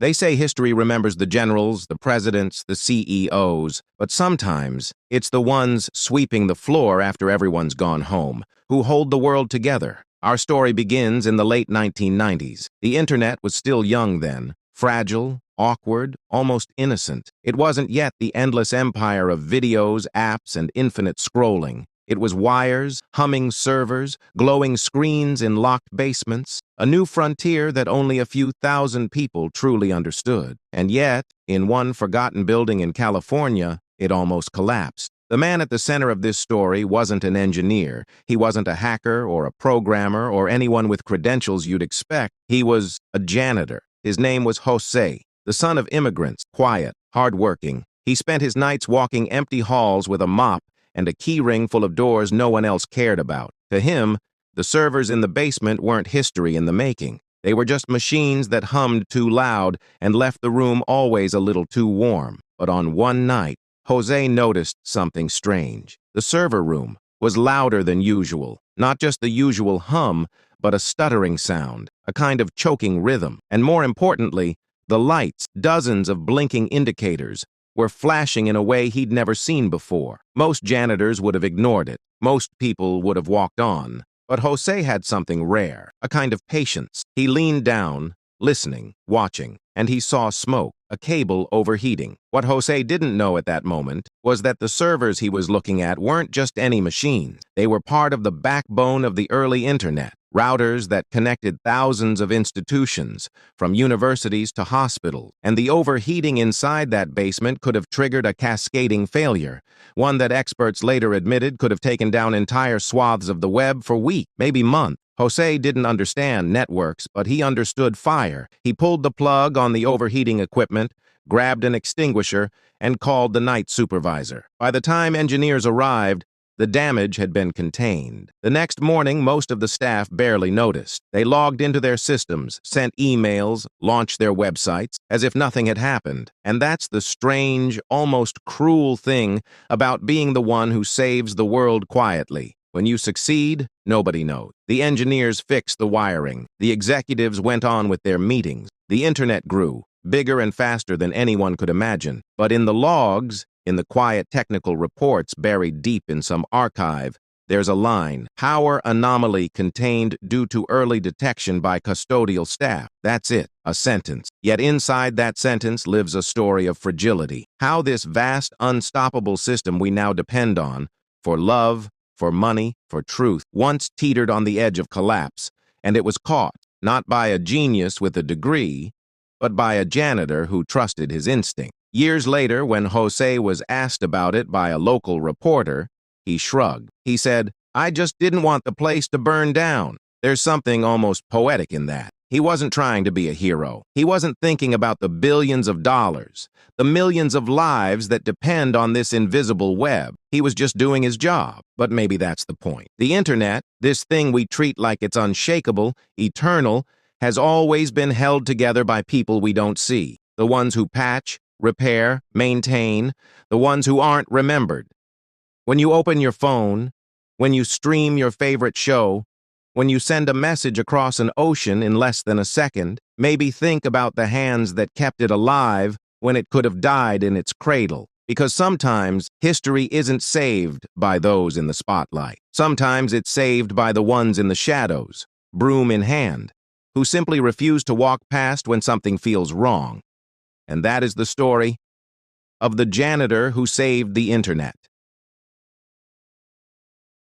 They say history remembers the generals, the presidents, the CEOs, but sometimes it's the ones sweeping the floor after everyone's gone home who hold the world together. Our story begins in the late 1990s. The internet was still young then, fragile, awkward, almost innocent. It wasn't yet the endless empire of videos, apps, and infinite scrolling. It was wires, humming servers, glowing screens in locked basements, a new frontier that only a few thousand people truly understood. And yet, in one forgotten building in California, it almost collapsed. The man at the center of this story wasn't an engineer. He wasn't a hacker or a programmer or anyone with credentials you'd expect. He was a janitor. His name was Jose, the son of immigrants, quiet, hardworking. He spent his nights walking empty halls with a mop and a key ring full of doors no one else cared about. To him, the servers in the basement weren't history in the making. They were just machines that hummed too loud and left the room always a little too warm. But on one night, Jose noticed something strange. The server room was louder than usual. Not just the usual hum, but a stuttering sound, a kind of choking rhythm. And more importantly, the lights, dozens of blinking indicators, were flashing in a way he'd never seen before. Most janitors would have ignored it. Most people would have walked on. But Jose had something rare, a kind of patience. He leaned down, listening, watching, and he saw smoke, a cable overheating. What Jose didn't know at that moment was that the servers he was looking at weren't just any machines. They were part of the backbone of the early internet. Routers that connected thousands of institutions, from universities to hospitals, and the overheating inside that basement could have triggered a cascading failure, one that experts later admitted could have taken down entire swaths of the web for weeks, maybe months. Jose didn't understand networks, but he understood fire. He pulled the plug on the overheating equipment, grabbed an extinguisher, and called the night supervisor. By the time engineers arrived, the damage had been contained. The next morning, most of the staff barely noticed. They logged into their systems, sent emails, launched their websites, as if nothing had happened. And that's the strange, almost cruel thing about being the one who saves the world quietly. When you succeed, nobody knows. The engineers fixed the wiring. The executives went on with their meetings. The internet grew, bigger and faster than anyone could imagine. But in the logs, in the quiet technical reports buried deep in some archive, there's a line, power anomaly contained due to early detection by custodial staff. That's it, a sentence. Yet inside that sentence lives a story of fragility. How this vast, unstoppable system we now depend on, for love, for money, for truth, once teetered on the edge of collapse, and it was caught, not by a genius with a degree, but by a janitor who trusted his instinct. Years later, when Jose was asked about it by a local reporter, he shrugged. He said, "I just didn't want the place to burn down." There's something almost poetic in that. He wasn't trying to be a hero. He wasn't thinking about the billions of dollars, the millions of lives that depend on this invisible web. He was just doing his job. But maybe that's the point. The internet, this thing we treat like it's unshakable, eternal, has always been held together by people we don't see. The ones who patch, repair, maintain, the ones who aren't remembered. When you open your phone, when you stream your favorite show, when you send a message across an ocean in less than a second, maybe think about the hands that kept it alive when it could have died in its cradle. Because sometimes history isn't saved by those in the spotlight. Sometimes it's saved by the ones in the shadows, broom in hand, who simply refuse to walk past when something feels wrong. And that is the story of the janitor who saved the internet.